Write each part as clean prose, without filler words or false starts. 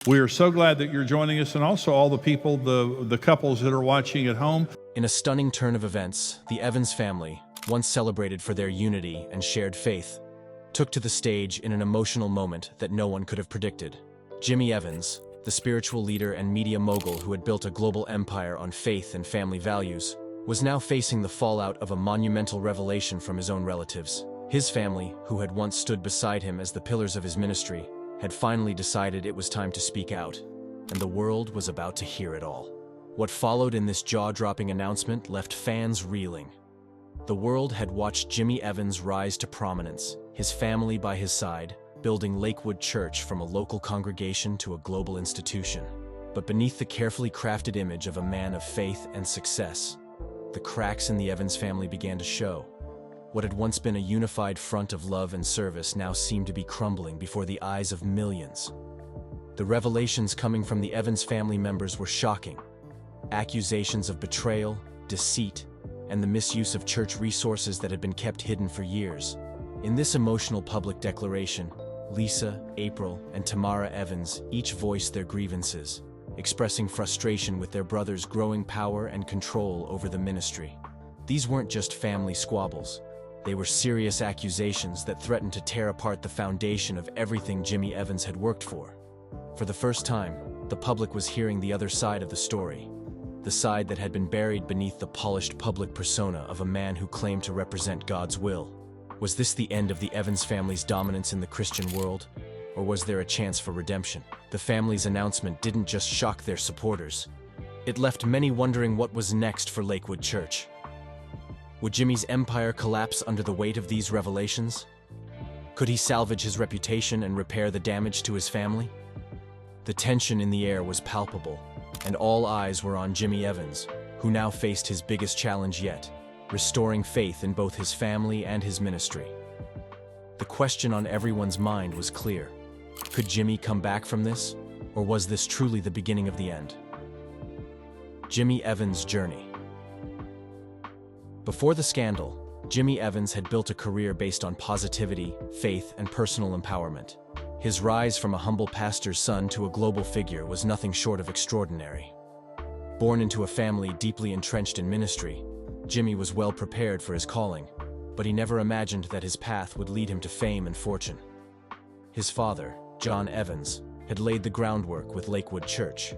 We are so glad that you're joining us, and also all the people, the couples that are watching at home. In a stunning turn of events, the Evans family, once celebrated for their unity and shared faith, took to the stage in an emotional moment that no one could have predicted. Jimmy Evans, the spiritual leader and media mogul who had built a global empire on faith and family values, was now facing the fallout of a monumental revelation from his own relatives. His family, who had once stood beside him as the pillars of his ministry, had finally decided it was time to speak out, and the world was about to hear it all. What followed in this jaw-dropping announcement left fans reeling. The world had watched Jimmy Evans rise to prominence, his family by his side, building Lakewood Church from a local congregation to a global institution. But beneath the carefully crafted image of a man of faith and success, the cracks in the Evans family began to show. What had once been a unified front of love and service now seemed to be crumbling before the eyes of millions. The revelations coming from the Evans family members were shocking. Accusations of betrayal, deceit, and the misuse of church resources that had been kept hidden for years. In this emotional public declaration, Lisa, April, and Tamara Evans each voiced their grievances, expressing frustration with their brother's growing power and control over the ministry. These weren't just family squabbles. They were serious accusations that threatened to tear apart the foundation of everything Jimmy Evans had worked for. For the first time, the public was hearing the other side of the story, the side that had been buried beneath the polished public persona of a man who claimed to represent God's will. Was this the end of the Evans family's dominance in the Christian world, or was there a chance for redemption? The family's announcement didn't just shock their supporters. It left many wondering what was next for Lakewood Church. Would Jimmy's empire collapse under the weight of these revelations? Could he salvage his reputation and repair the damage to his family? The tension in the air was palpable, and all eyes were on Jimmy Evans, who now faced his biggest challenge yet, restoring faith in both his family and his ministry. The question on everyone's mind was clear. Could Jimmy come back from this, or was this truly the beginning of the end? Jimmy Evans' journey. Before the scandal, Jimmy Evans had built a career based on positivity, faith, and personal empowerment. His rise from a humble pastor's son to a global figure was nothing short of extraordinary. Born into a family deeply entrenched in ministry, Jimmy was well prepared for his calling, but he never imagined that his path would lead him to fame and fortune. His father, John Evans, had laid the groundwork with Lakewood Church,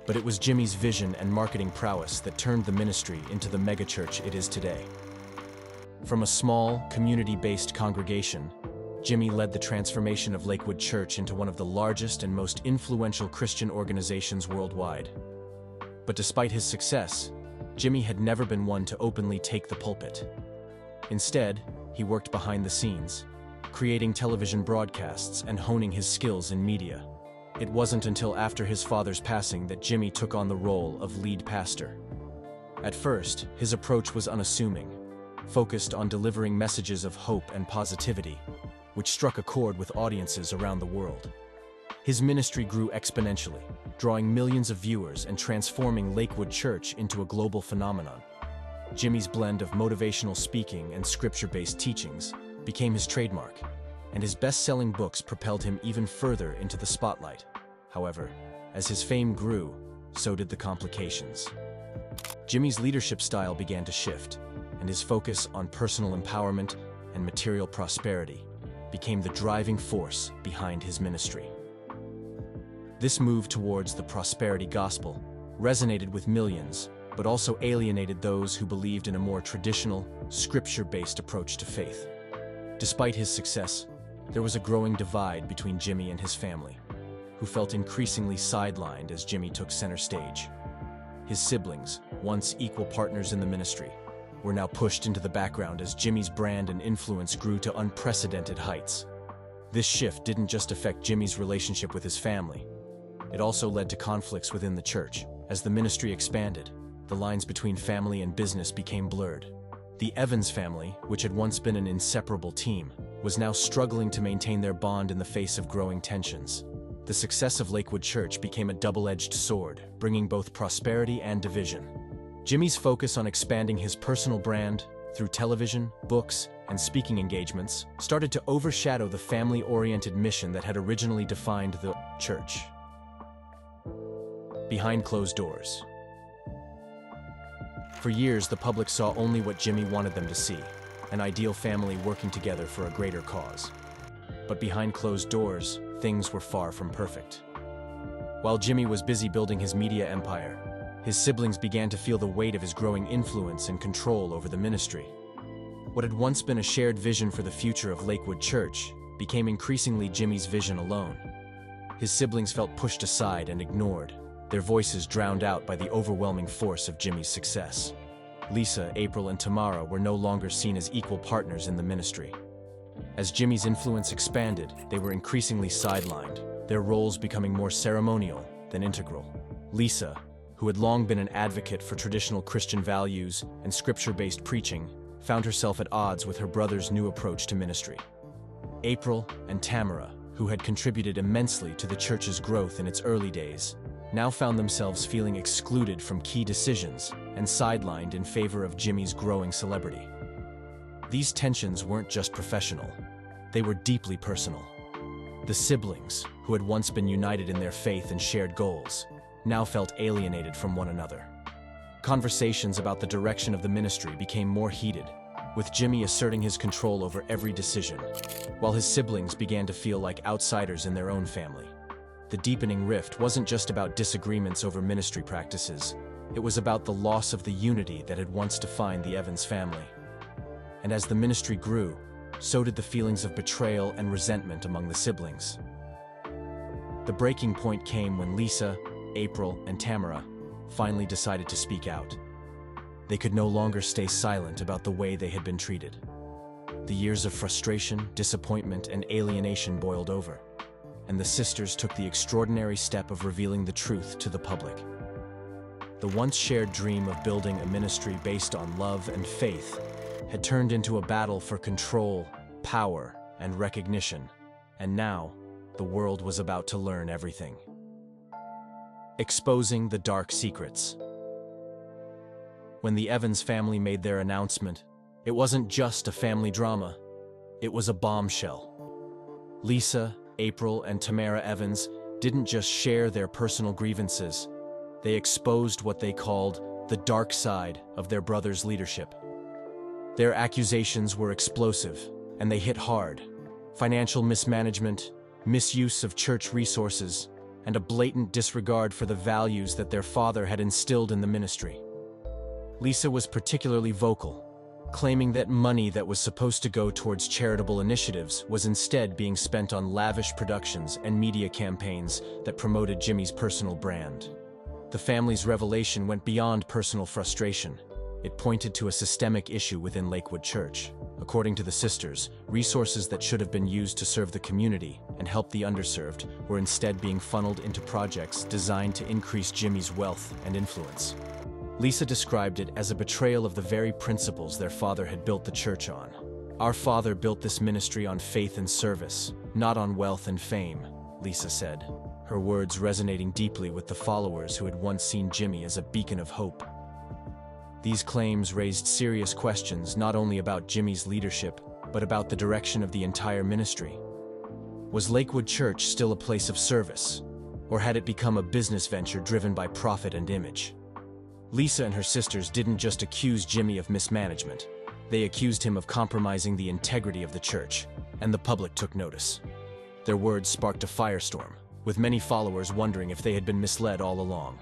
but it was Jimmy's vision and marketing prowess that turned the ministry into the megachurch it is today. From a small, community-based congregation, Jimmy led the transformation of Lakewood Church into one of the largest and most influential Christian organizations worldwide. But despite his success, Jimmy had never been one to openly take the pulpit. Instead, he worked behind the scenes, creating television broadcasts and honing his skills in media. It wasn't until after his father's passing that Jimmy took on the role of lead pastor. At first, his approach was unassuming, focused on delivering messages of hope and positivity, which struck a chord with audiences around the world. His ministry grew exponentially, drawing millions of viewers and transforming Lakewood Church into a global phenomenon. Jimmy's blend of motivational speaking and scripture-based teachings became his trademark, and his best-selling books propelled him even further into the spotlight. However, as his fame grew, so did the complications. Jimmy's leadership style began to shift, and his focus on personal empowerment and material prosperity became the driving force behind his ministry. This move towards the prosperity gospel resonated with millions, but also alienated those who believed in a more traditional, scripture-based approach to faith. Despite his success, there was a growing divide between Jimmy and his family, who felt increasingly sidelined as Jimmy took center stage. His siblings, once equal partners in the ministry, were now pushed into the background as Jimmy's brand and influence grew to unprecedented heights. This shift didn't just affect Jimmy's relationship with his family. It also led to conflicts within the church. As the ministry expanded, the lines between family and business became blurred. The Evans family, which had once been an inseparable team, was now struggling to maintain their bond in the face of growing tensions. The success of Lakewood Church became a double-edged sword, bringing both prosperity and division. Jimmy's focus on expanding his personal brand through television, books, and speaking engagements started to overshadow the family-oriented mission that had originally defined the church. behind closed doors. For years, the public saw only what Jimmy wanted them to see, an ideal family working together for a greater cause. But behind closed doors, things were far from perfect. While Jimmy was busy building his media empire, his siblings began to feel the weight of his growing influence and control over the ministry. What had once been a shared vision for the future of Lakewood Church became increasingly Jimmy's vision alone. His siblings felt pushed aside and ignored, their voices drowned out by the overwhelming force of Jimmy's success. Lisa, April, and Tamara were no longer seen as equal partners in the ministry. As Jimmy's influence expanded, they were increasingly sidelined, their roles becoming more ceremonial than integral. Lisa, who had long been an advocate for traditional Christian values and scripture-based preaching, found herself at odds with her brother's new approach to ministry. April and Tamara, who had contributed immensely to the church's growth in its early days, now found themselves feeling excluded from key decisions and sidelined in favor of Jimmy's growing celebrity. These tensions weren't just professional, they were deeply personal. The siblings, who had once been united in their faith and shared goals, now felt alienated from one another. Conversations about the direction of the ministry became more heated, with Jimmy asserting his control over every decision, while his siblings began to feel like outsiders in their own family. The deepening rift wasn't just about disagreements over ministry practices, it was about the loss of the unity that had once defined the Evans family. And as the ministry grew, so did the feelings of betrayal and resentment among the siblings. The breaking point came when Lisa, April, and Tamara finally decided to speak out. They could no longer stay silent about the way they had been treated. The years of frustration, disappointment, and alienation boiled over, and the sisters took the extraordinary step of revealing the truth to the public. The once shared dream of building a ministry based on love and faith had turned into a battle for control, power, and recognition, and now the world was about to learn everything. Exposing the dark secrets. When the Evans family made their announcement, it wasn't just a family drama, it was a bombshell. Lisa, April, and Tamara Evans didn't just share their personal grievances, they exposed what they called the dark side of their brother's leadership. Their accusations were explosive, and they hit hard. Financial mismanagement, misuse of church resources, and a blatant disregard for the values that their father had instilled in the ministry. Lisa was particularly vocal, claiming that money that was supposed to go towards charitable initiatives was instead being spent on lavish productions and media campaigns that promoted Jimmy's personal brand. The family's revelation went beyond personal frustration. It pointed to a systemic issue within Lakewood Church. According to the sisters, resources that should have been used to serve the community and help the underserved were instead being funneled into projects designed to increase Jimmy's wealth and influence. Lisa described it as a betrayal of the very principles their father had built the church on. "Our father built this ministry on faith and service, not on wealth and fame," Lisa said, her words resonating deeply with the followers who had once seen Jimmy as a beacon of hope. These claims raised serious questions not only about Jimmy's leadership, but about the direction of the entire ministry. Was Lakewood Church still a place of service, or had it become a business venture driven by profit and image? Lisa and her sisters didn't just accuse Jimmy of mismanagement, they accused him of compromising the integrity of the church, and the public took notice. Their words sparked a firestorm, with many followers wondering if they had been misled all along.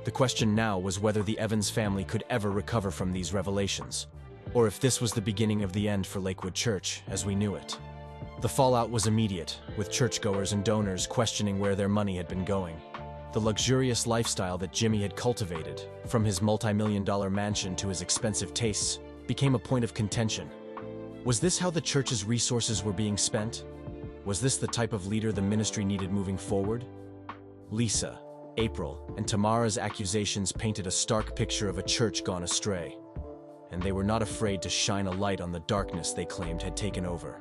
The question now was whether the Evans family could ever recover from these revelations, or if this was the beginning of the end for Lakewood Church as we knew it. The fallout was immediate, with churchgoers and donors questioning where their money had been going. The luxurious lifestyle that Jimmy had cultivated, from his multi-million-dollar mansion to his expensive tastes, became a point of contention. Was this how the church's resources were being spent? Was this the type of leader the ministry needed moving forward? Lisa, April, and Tamara's accusations painted a stark picture of a church gone astray, and they were not afraid to shine a light on the darkness they claimed had taken over.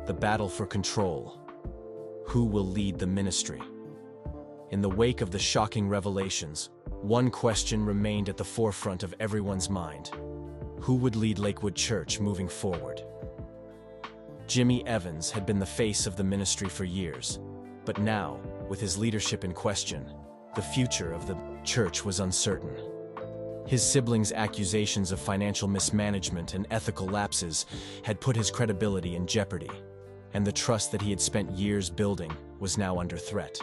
The battle for control. Who will lead the ministry? In the wake of the shocking revelations, one question remained at the forefront of everyone's mind. Who would lead Lakewood Church moving forward? Jimmy Evans had been the face of the ministry for years, but now, with his leadership in question, the future of the church was uncertain. His siblings' accusations of financial mismanagement and ethical lapses had put his credibility in jeopardy, and the trust that he had spent years building was now under threat.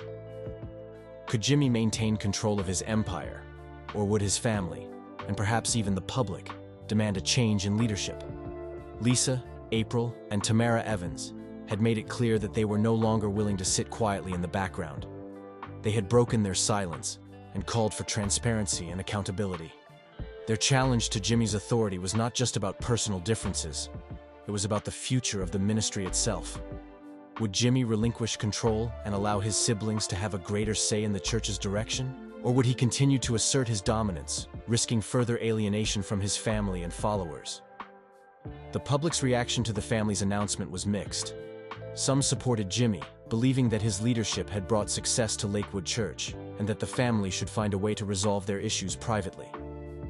Could Jimmy maintain control of his empire, or would his family, and perhaps even the public, demand a change in leadership? Lisa, April, and Tamara Evans had made it clear that they were no longer willing to sit quietly in the background. They had broken their silence and called for transparency and accountability. Their challenge to Jimmy's authority was not just about personal differences, it was about the future of the ministry itself. Would Jimmy relinquish control and allow his siblings to have a greater say in the church's direction? Or would he continue to assert his dominance, risking further alienation from his family and followers? The public's reaction to the family's announcement was mixed. Some supported Jimmy, believing that his leadership had brought success to Lakewood Church and that the family should find a way to resolve their issues privately.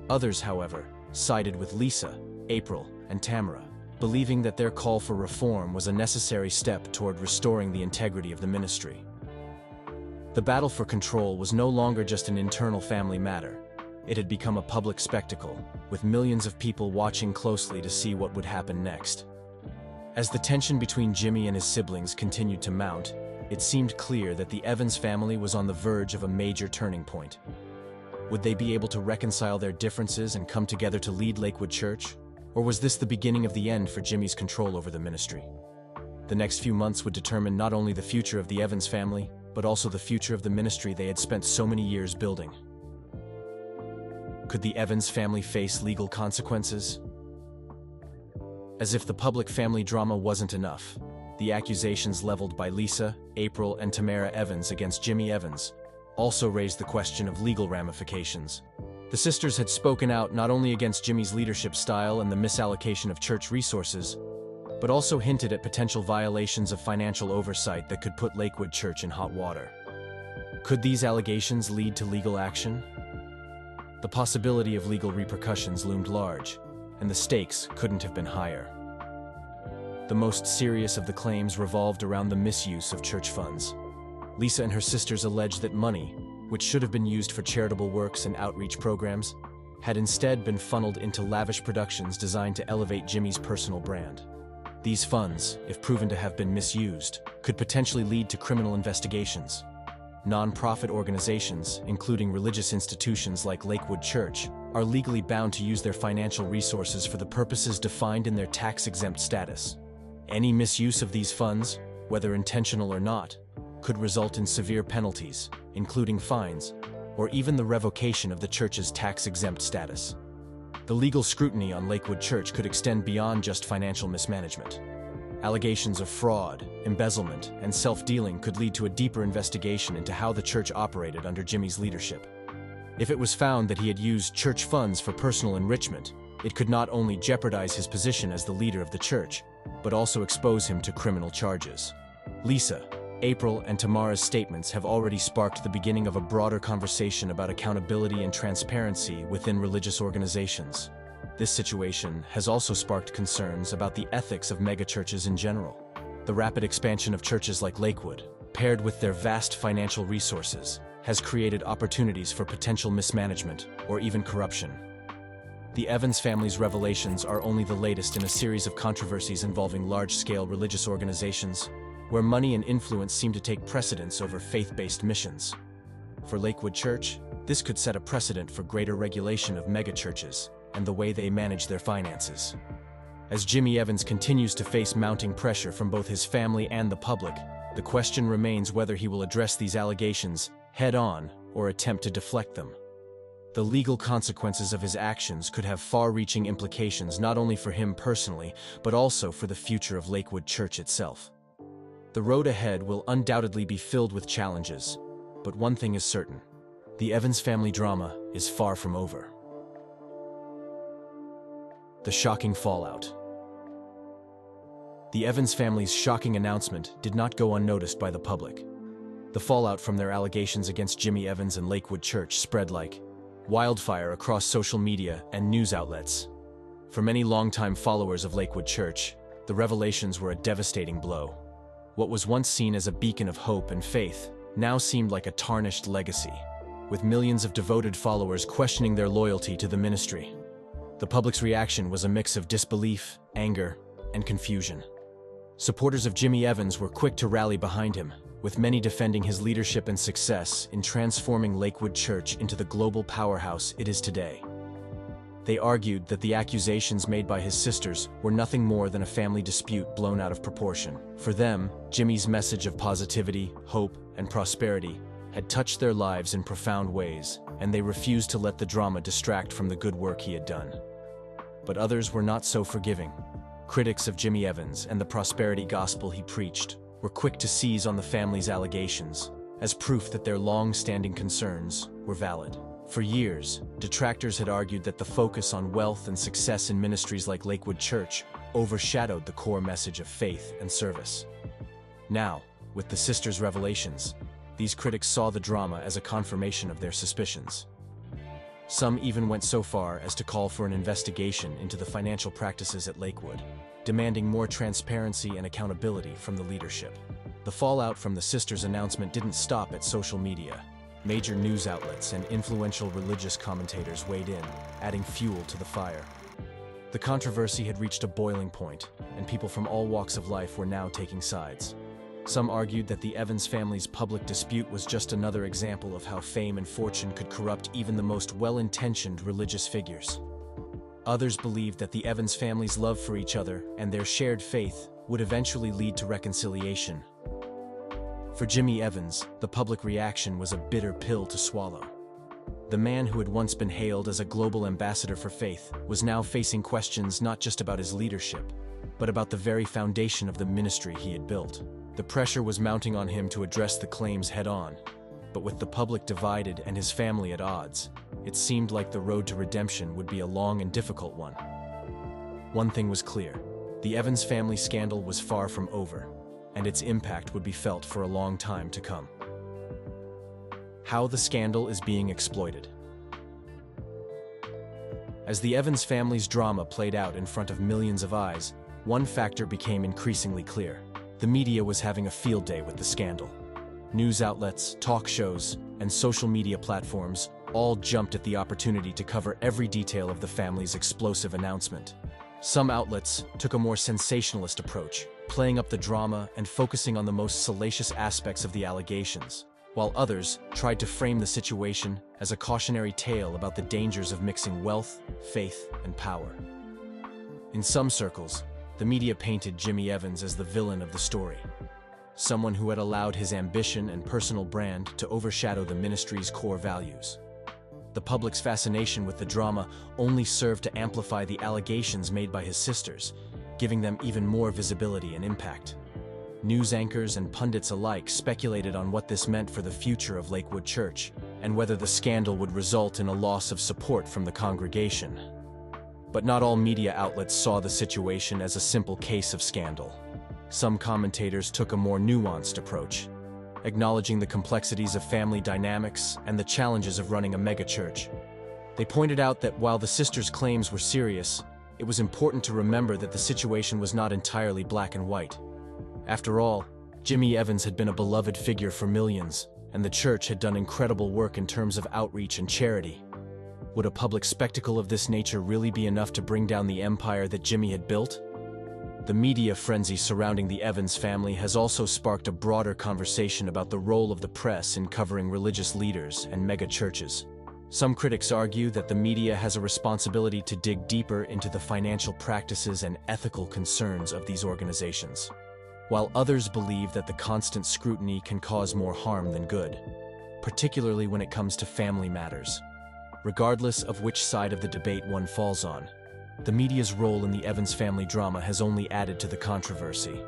Others, however, sided with Lisa, April, and Tamara, believing that their call for reform was a necessary step toward restoring the integrity of the ministry. The battle for control was no longer just an internal family matter. It had become a public spectacle, with millions of people watching closely to see what would happen next. As the tension between Jimmy and his siblings continued to mount, it seemed clear that the Evans family was on the verge of a major turning point. Would they be able to reconcile their differences and come together to lead Lakewood Church? Or was this the beginning of the end for Jimmy's control over the ministry? The next few months would determine not only the future of the Evans family, but also the future of the ministry they had spent so many years building. Could the Evans family face legal consequences? As if the public family drama wasn't enough, the accusations leveled by Lisa, April, and Tamara Evans against Jimmy Evans also raised the question of legal ramifications. The sisters had spoken out not only against Jimmy's leadership style and the misallocation of church resources, but also hinted at potential violations of financial oversight that could put Lakewood Church in hot water. Could these allegations lead to legal action? The possibility of legal repercussions loomed large, and the stakes couldn't have been higher. The most serious of the claims revolved around the misuse of church funds. Lisa and her sisters alleged that money, which should have been used for charitable works and outreach programs, had instead been funneled into lavish productions designed to elevate Jimmy's personal brand. These funds, if proven to have been misused, could potentially lead to criminal investigations. Non-profit organizations, including religious institutions like Lakewood Church, are legally bound to use their financial resources for the purposes defined in their tax-exempt status. Any misuse of these funds, whether intentional or not, could result in severe penalties, including fines, or even the revocation of the church's tax-exempt status. The legal scrutiny on Lakewood Church could extend beyond just financial mismanagement. Allegations of fraud, embezzlement, and self-dealing could lead to a deeper investigation into how the church operated under Jimmy's leadership. If it was found that he had used church funds for personal enrichment, it could not only jeopardize his position as the leader of the church, but also expose him to criminal charges. Lisa, April, and Tamara's statements have already sparked the beginning of a broader conversation about accountability and transparency within religious organizations. This situation has also sparked concerns about the ethics of megachurches in general. The rapid expansion of churches like Lakewood, paired with their vast financial resources, has created opportunities for potential mismanagement or even corruption. The Evans family's revelations are only the latest in a series of controversies involving large-scale religious organizations, where money and influence seem to take precedence over faith-based missions. For Lakewood Church, this could set a precedent for greater regulation of megachurches and the way they manage their finances. As Jimmy Evans continues to face mounting pressure from both his family and the public, the question remains whether he will address these allegations head-on or attempt to deflect them. The legal consequences of his actions could have far-reaching implications not only for him personally, but also for the future of Lakewood Church itself. The road ahead will undoubtedly be filled with challenges, but one thing is certain: the Evans family drama is far from over. The shocking fallout. The Evans family's shocking announcement did not go unnoticed by the public. The fallout from their allegations against Jimmy Evans and Lakewood Church spread like wildfire across social media and news outlets. For many longtime followers of Lakewood Church, the revelations were a devastating blow. What was once seen as a beacon of hope and faith now seemed like a tarnished legacy, with millions of devoted followers questioning their loyalty to the ministry. The public's reaction was a mix of disbelief, anger, and confusion. Supporters of Jimmy Evans were quick to rally behind him, with many defending his leadership and success in transforming Lakewood Church into the global powerhouse it is today. They argued that the accusations made by his sisters were nothing more than a family dispute blown out of proportion. For them, Jimmy's message of positivity, hope, and prosperity had touched their lives in profound ways, and they refused to let the drama distract from the good work he had done. But others were not so forgiving. Critics of Jimmy Evans and the prosperity gospel he preached were quick to seize on the family's allegations as proof that their long-standing concerns were valid. For years, detractors had argued that the focus on wealth and success in ministries like Lakewood Church overshadowed the core message of faith and service. Now, with the sisters' revelations, these critics saw the drama as a confirmation of their suspicions. Some even went so far as to call for an investigation into the financial practices at Lakewood, demanding more transparency and accountability from the leadership. The fallout from the sisters' announcement didn't stop at social media. Major news outlets and influential religious commentators weighed in, adding fuel to the fire. The controversy had reached a boiling point, and people from all walks of life were now taking sides. Some argued that the Evans family's public dispute was just another example of how fame and fortune could corrupt even the most well-intentioned religious figures. Others believed that the Evans family's love for each other and their shared faith would eventually lead to reconciliation. For Jimmy Evans, the public reaction was a bitter pill to swallow. The man who had once been hailed as a global ambassador for faith was now facing questions not just about his leadership, but about the very foundation of the ministry he had built. The pressure was mounting on him to address the claims head-on, but with the public divided and his family at odds, it seemed like the road to redemption would be a long and difficult one. One thing was clear: the Evans family scandal was far from over, and its impact would be felt for a long time to come. How the scandal is being exploited. As the Evans family's drama played out in front of millions of eyes, one factor became increasingly clear. The media was having a field day with the scandal. News outlets, talk shows, and social media platforms all jumped at the opportunity to cover every detail of the family's explosive announcement. Some outlets took a more sensationalist approach, playing up the drama and focusing on the most salacious aspects of the allegations, while others tried to frame the situation as a cautionary tale about the dangers of mixing wealth, faith, and power. In some circles, the media painted Jimmy Evans as the villain of the story, someone who had allowed his ambition and personal brand to overshadow the ministry's core values. The public's fascination with the drama only served to amplify the allegations made by his sisters, giving them even more visibility and impact. News anchors and pundits alike speculated on what this meant for the future of Lakewood Church, and whether the scandal would result in a loss of support from the congregation. But not all media outlets saw the situation as a simple case of scandal. Some commentators took a more nuanced approach, acknowledging the complexities of family dynamics and the challenges of running a megachurch. They pointed out that while the sisters' claims were serious, it was important to remember that the situation was not entirely black and white. After all, Jimmy Evans had been a beloved figure for millions, and the church had done incredible work in terms of outreach and charity. Would a public spectacle of this nature really be enough to bring down the empire that Jimmy had built? The media frenzy surrounding the Evans family has also sparked a broader conversation about the role of the press in covering religious leaders and mega-churches. Some critics argue that the media has a responsibility to dig deeper into the financial practices and ethical concerns of these organizations, while others believe that the constant scrutiny can cause more harm than good, particularly when it comes to family matters. Regardless of which side of the debate one falls on, the media's role in the Evans family drama has only added to the controversy,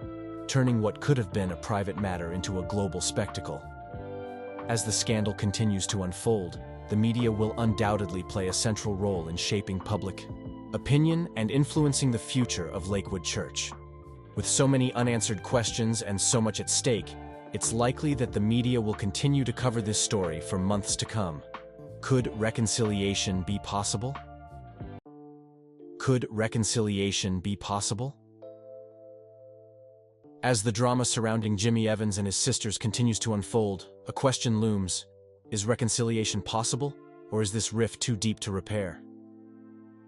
turning what could have been a private matter into a global spectacle. As the scandal continues to unfold, the media will undoubtedly play a central role in shaping public opinion and influencing the future of Lakewood Church. With so many unanswered questions and so much at stake, it's likely that the media will continue to cover this story for months to come. Could reconciliation be possible? Could reconciliation be possible? As the drama surrounding Jimmy Evans and his sisters continues to unfold, A question looms: is reconciliation possible, or is this rift too deep to repair?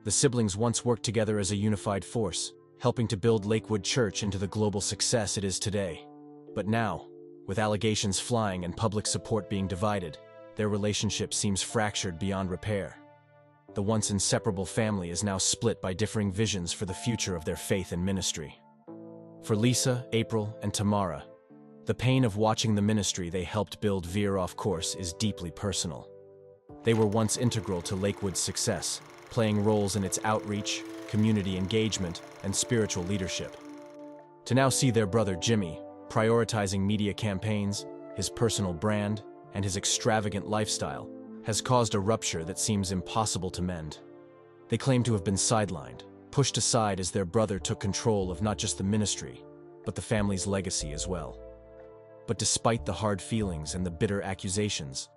The siblings once worked together as a unified force, helping to build Lakewood Church into the global success it is today. But now, with allegations flying and public support being divided, their relationship seems fractured beyond repair. The once inseparable family is now split by differing visions for the future of their faith and ministry. For Lisa, April, and Tamara, the pain of watching the ministry they helped build veer off course is deeply personal. They were once integral to Lakewood's success, playing roles in its outreach, community engagement, and spiritual leadership. To now see their brother Jimmy prioritizing media campaigns, his personal brand, and his extravagant lifestyle has caused a rupture that seems impossible to mend. They claim to have been sidelined, pushed aside as their brother took control of not just the ministry, but the family's legacy as well. But despite the hard feelings and the bitter accusations,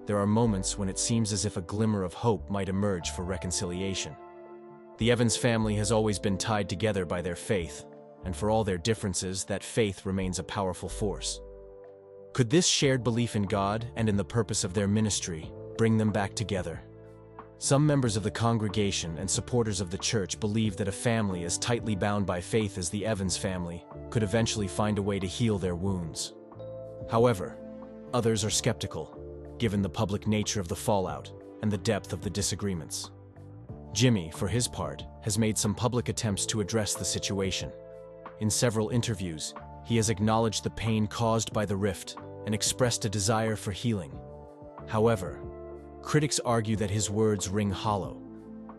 there are moments when it seems as if a glimmer of hope might emerge for reconciliation. The Evans family has always been tied together by their faith, and for all their differences, that faith remains a powerful force. Could this shared belief in God and in the purpose of their ministry bring them back together? Some members of the congregation and supporters of the church believe that a family as tightly bound by faith as the Evans family could eventually find a way to heal their wounds. However, others are skeptical, given the public nature of the fallout and the depth of the disagreements. Jimmy, for his part, has made some public attempts to address the situation. In several interviews, he has acknowledged the pain caused by the rift and expressed a desire for healing. However, critics argue that his words ring hollow,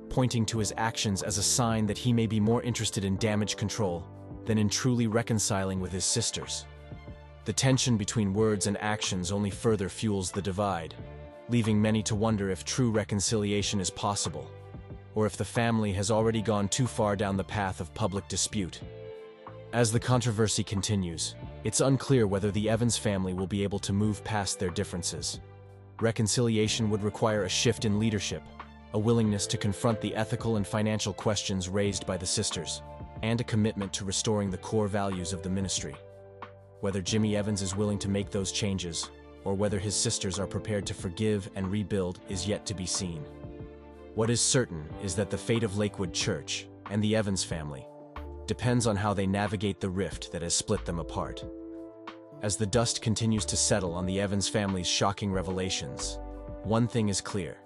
pointing to his actions as a sign that he may be more interested in damage control than in truly reconciling with his sisters. The tension between words and actions only further fuels the divide, leaving many to wonder if true reconciliation is possible, or if the family has already gone too far down the path of public dispute. As the controversy continues, it's unclear whether the Evans family will be able to move past their differences. Reconciliation would require a shift in leadership, a willingness to confront the ethical and financial questions raised by the sisters, and a commitment to restoring the core values of the ministry. Whether Jimmy Evans is willing to make those changes, or whether his sisters are prepared to forgive and rebuild, is yet to be seen. What is certain is that the fate of Lakewood Church and the Evans family depends on how they navigate the rift that has split them apart. As the dust continues to settle on the Evans family's shocking revelations, one thing is clear: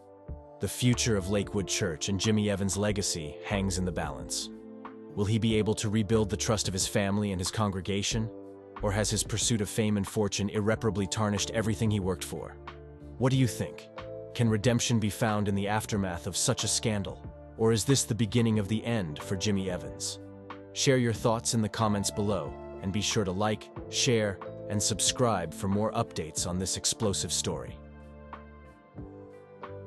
the future of Lakewood Church and Jimmy Evans' legacy hangs in the balance. Will he be able to rebuild the trust of his family and his congregation? Or has his pursuit of fame and fortune irreparably tarnished everything he worked for? What do you think? Can redemption be found in the aftermath of such a scandal? Or is this the beginning of the end for Jimmy Evans? Share your thoughts in the comments below, and be sure to like, share, and subscribe for more updates on this explosive story.